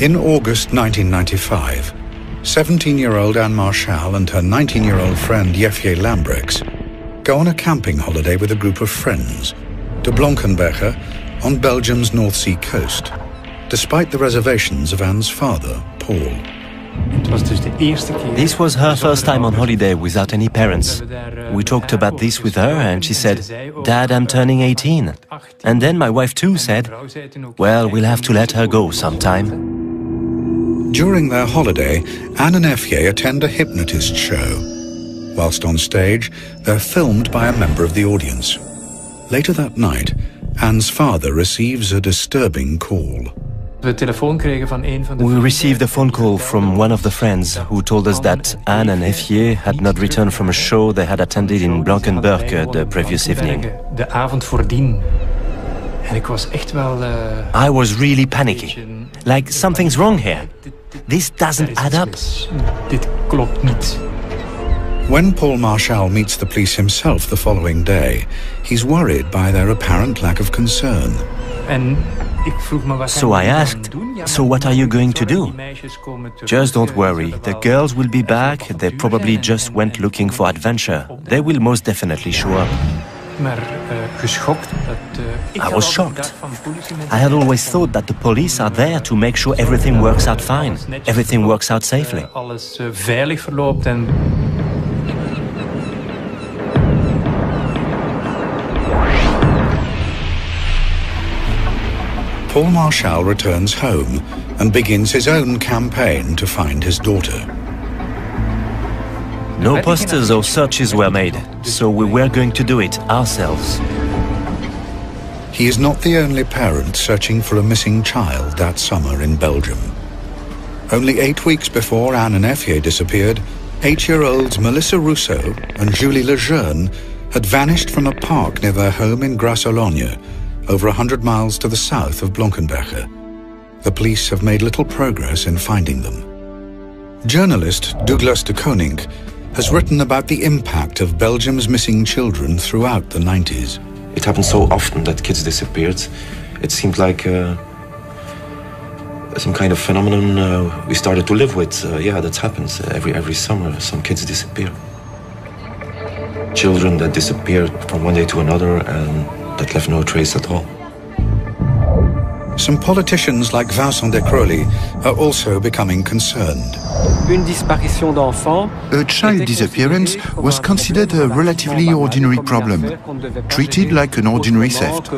In August 1995, 17-year-old Anne Marchal and her 19-year-old friend Jefje Lambrechts go on a camping holiday with a group of friends to Blankenberge on Belgium's North Sea coast, despite the reservations of Anne's father, Paul. This was her first time on holiday without any parents. We talked about this with her and she said, "Dad, I'm turning 18. And then my wife too said, "Well, we'll have to let her go sometime." During their holiday, Anne and Jefje attend a hypnotist show. Whilst on stage, they're filmed by a member of the audience. Later that night, Anne's father receives a disturbing call. We received a phone call from one of the friends who told us that Anne and Jefje had not returned from a show they had attended in Blankenberge the previous evening. I was really panicky. Like, something's wrong here. This doesn't add up. When Paul Marchal meets the police himself the following day, he's worried by their apparent lack of concern. So I asked, "So what are you going to do?" "Just don't worry, the girls will be back. They probably just went looking for adventure. They will most definitely show up." I was shocked. I had always thought that the police are there to make sure everything works out fine, everything works out safely. Paul Marchal returns home and begins his own campaign to find his daughter. No posters or searches were made, so we were going to do it ourselves. He is not the only parent searching for a missing child that summer in Belgium. Only 8 weeks before Anne and Jefje disappeared, 8-year-olds Melissa Rousseau and Julie Lejeune had vanished from a park near their home in Grasse-Ologne, over 100 miles to the south of Blankenberge. The police have made little progress in finding them. Journalist Douglas de Koning has written about the impact of Belgium's missing children throughout the 90s. It happened so often that kids disappeared. It seemed like some kind of phenomenon we started to live with. Yeah, that happens every summer. Some kids disappear. Children that disappeared from one day to another and that left no trace at all. Some politicians like Vincent de Crowley are also becoming concerned. A child disappearance was considered a relatively ordinary problem, treated like an ordinary theft.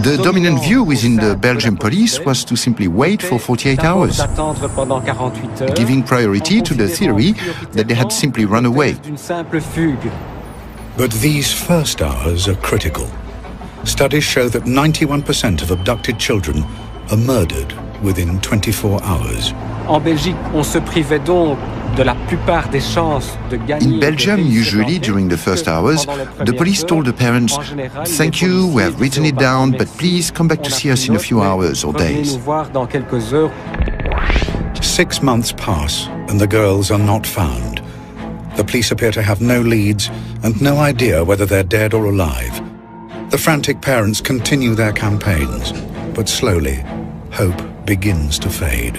The dominant view within the Belgian police was to simply wait for 48 hours, giving priority to the theory that they had simply run away. But these first hours are critical. Studies show that 91% of abducted children are murdered within 24 hours. In Belgium, usually during the first hours, the police told the parents, "Thank you, we have written it down, but please come back to see us in a few hours or days." 6 months pass and the girls are not found. The police appear to have no leads and no idea whether they're dead or alive. The frantic parents continue their campaigns, but slowly, hope begins to fade.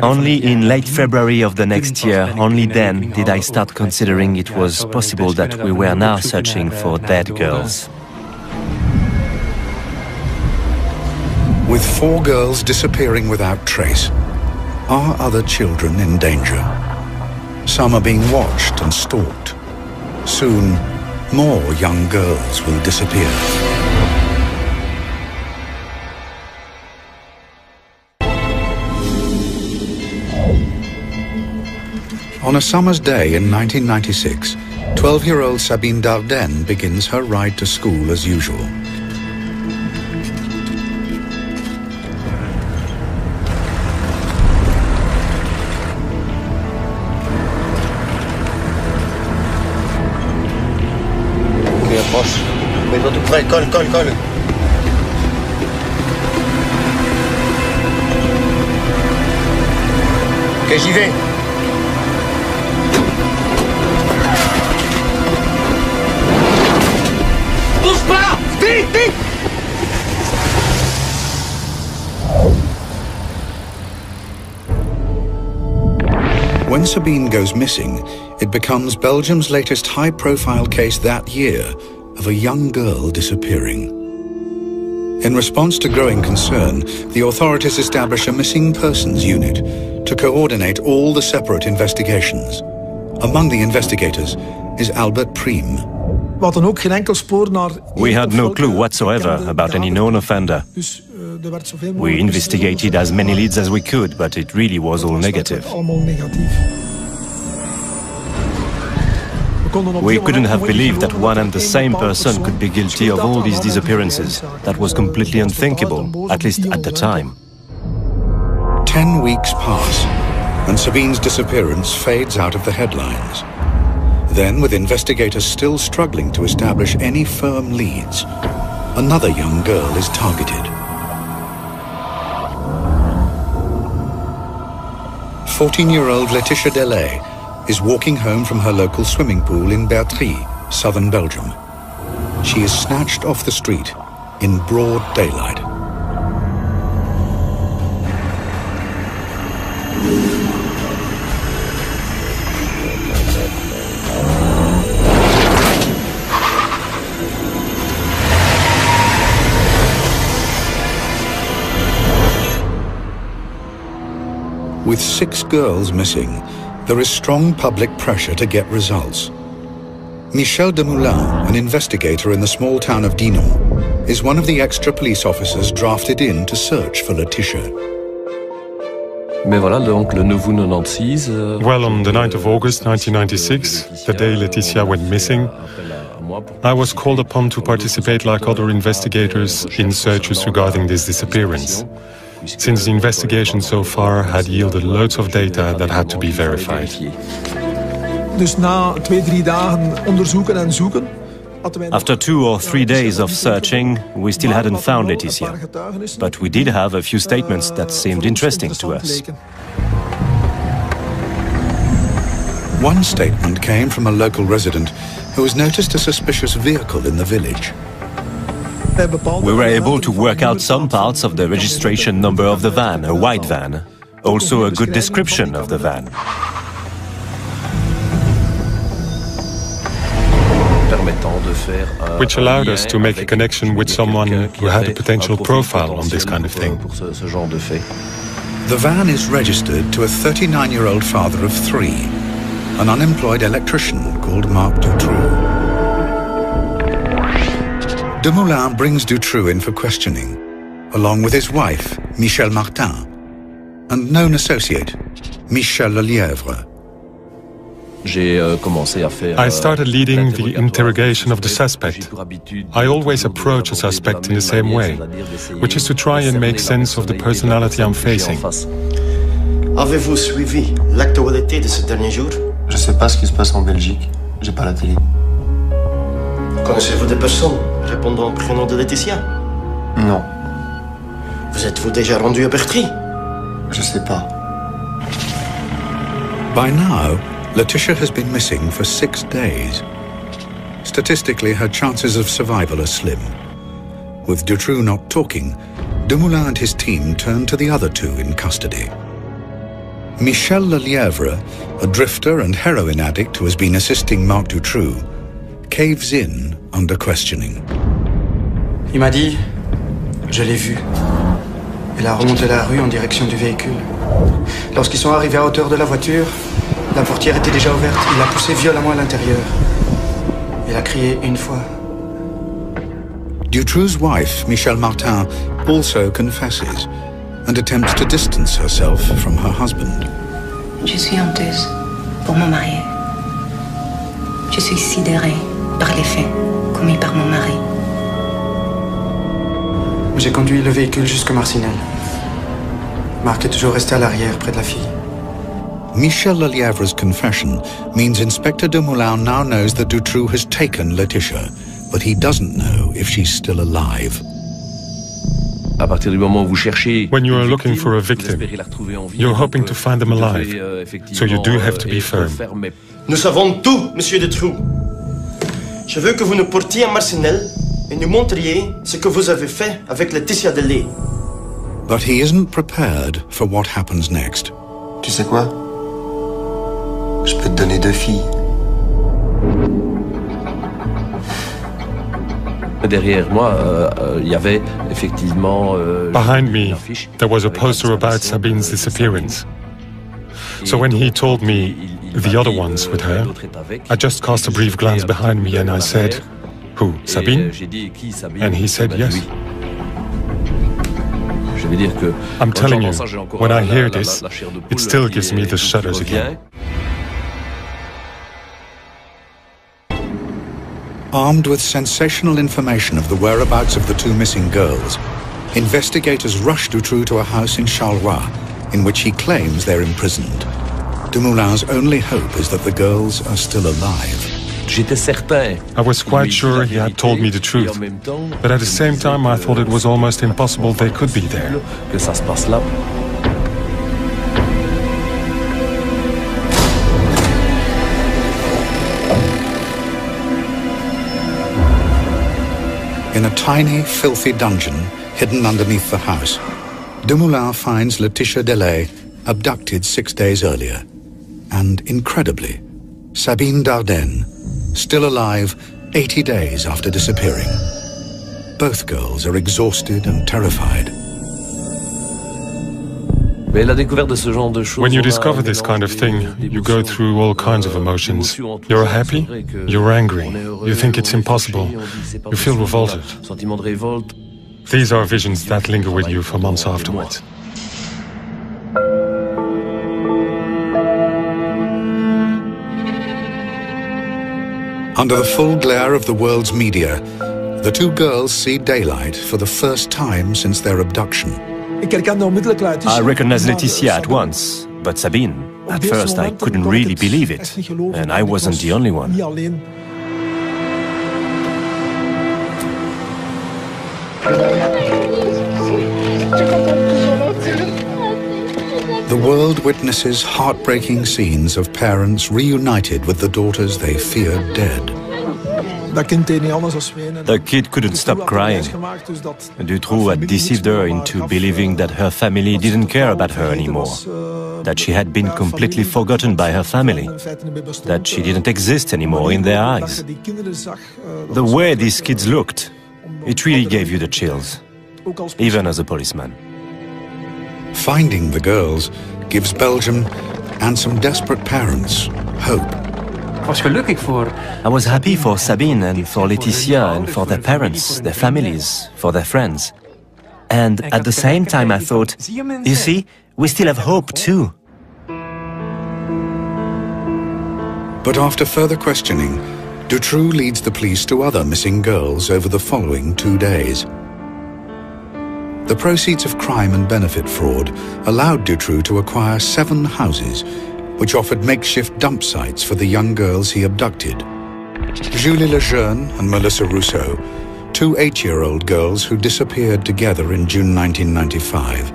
Only in late February of the next year, only then did I start considering it was possible that we were now searching for dead girls. With 4 girls disappearing without trace, are other children in danger? Some are being watched and stalked. Soon, more young girls will disappear. On a summer's day in 1996, 12-year-old Sabine Dardenne begins her ride to school as usual. Colle. Ok, j'y vais. Bouge pas! Vite, vite! When Sabine goes missing, it becomes Belgium's latest high-profile case that year of a young girl disappearing. In response to growing concern, the authorities establish a missing persons unit to coordinate all the separate investigations. Among the investigators is Albert Priem. We had no clue whatsoever about any known offender. We investigated as many leads as we could, but it really was all negative. We couldn't have believed that one and the same person could be guilty of all these disappearances. That was completely unthinkable, at least at the time. 10 weeks pass, and Sabine's disappearance fades out of the headlines. Then, with investigators still struggling to establish any firm leads, another young girl is targeted. 14-year-old Laetitia Delay is walking home from her local swimming pool in Bertry, southern Belgium. She is snatched off the street in broad daylight. With 6 girls missing, there is strong public pressure to get results. Michel Demoulin, an investigator in the small town of Dinan, is one of the extra police officers drafted in to search for Laetitia. Well, on the 9th of August 1996, the day Laetitia went missing, I was called upon to participate like other investigators in searches regarding this disappearance, since the investigation so far had yielded loads of data that had to be verified. After 2 or 3 days of searching, we still hadn't found Laetitia, but we did have a few statements that seemed interesting to us. One statement came from a local resident who has noticed a suspicious vehicle in the village. We were able to work out some parts of the registration number of the van, a white van, also a good description of the van. Which allowed us to make a connection with someone who had a potential profile on this kind of thing. The van is registered to a 39-year-old father of 3, an unemployed electrician called Marc Dutroux. Demoulin brings Dutroux in for questioning, along with his wife, Michel Martin, and known associate, Michel Lelièvre. I started leading the interrogation of the suspect. I always approach a suspect in the same way, which is to try and make sense of the personality I'm facing. Avez-vous suivi l'actualité de ces derniers jours? Je sais pas ce qui se passe en Belgique. J'ai pas la télé. Connaissez-vous des personnes répondant au prénom de Laetitia? Non. Vous êtes-vous déjà rendu à Bertry? Je sais pas. By now, Laetitia has been missing for 6 days. Statistically, her chances of survival are slim. With Dutroux not talking, Demoulin and his team turn to the other 2 in custody. Michel Lelièvre, a drifter and heroin addict who has been assisting Marc Dutroux, caves in under questioning. Il m'a dit, je l'ai vue. Il a remonté la rue en direction du véhicule. Lorsqu'ils sont arrivés à hauteur de la voiture, la portière était déjà ouverte. Il a poussé violemment à l'intérieur. Il a crié une fois. Dutroux's wife, Michel Martin, also confesses and attempts to distance herself from her husband. Je suis honteuse pour mon mari. Je suis sidérée par les faits commis par mon mari. J'ai conduit le véhicule jusqu'à Marcinelle. Marc est toujours resté à l'arrière, près de la fille. Michel Lelièvre's confession means Inspector Demoulin now knows that Dutroux has taken Laetitia, but he doesn't know if she's still alive. When you are looking for a victim, you're hoping to find them alive, so you do have to be firm. Nous savons tout, Monsieur Dutroux. Je veux que vous nous portiez à Marcinelle et nous montriez ce que vous avez fait avec Laetitia Delay. But he isn't prepared for what happens next. Tu sais quoi? Je peux te donner 2 filles. Derrière moi, il y avait effectivement. Behind me, there was a poster about Sabine's disappearance. So when he told me the other one's with her, I just cast a brief glance behind me and I said, "Who, Sabine?" And he said yes. I'm telling you, when I hear this, it still gives me the shudders again. Armed with sensational information of the whereabouts of the 2 missing girls, investigators rush Dutroux to a house in Charleroi, in which he claims they're imprisoned. Dumoulin's only hope is that the girls are still alive. I was quite sure he had told me the truth, but at the same time I thought it was almost impossible they could be there. In a tiny, filthy dungeon hidden underneath the house, Dumoulin finds Laetitia Delay abducted 6 days earlier. And incredibly, Sabine Dardenne, still alive 80 days after disappearing. Both girls are exhausted and terrified. When you discover this kind of thing, you go through all kinds of emotions. You're happy, you're angry, you think it's impossible, you feel revolted. These are visions that linger with you for months afterwards. Under the full glare of the world's media, the 2 girls see daylight for the first time since their abduction. I recognized Laetitia at once, but Sabine, at first I couldn't really believe it, and I wasn't the only one. The world witnesses heartbreaking scenes of parents reunited with the daughters they feared dead. The kid couldn't stop crying. Dutroux had deceived her into believing that her family didn't care about her anymore, that she had been completely forgotten by her family, that she didn't exist anymore in their eyes. The way these kids looked, it really gave you the chills, even as a policeman. Finding the girls gives Belgium and some desperate parents hope. I was happy for Sabine and for Laetitia and for their parents, their families, for their friends. And at the same time I thought, you see, we still have hope too. But after further questioning, Dutroux leads the police to other missing girls over the following 2 days. The proceeds of crime and benefit fraud allowed Dutroux to acquire 7 houses, which offered makeshift dump sites for the young girls he abducted. Julie Lejeune and Melissa Rousseau, 2 8-year-old girls who disappeared together in June 1995,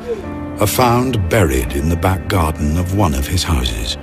are found buried in the back garden of one of his houses.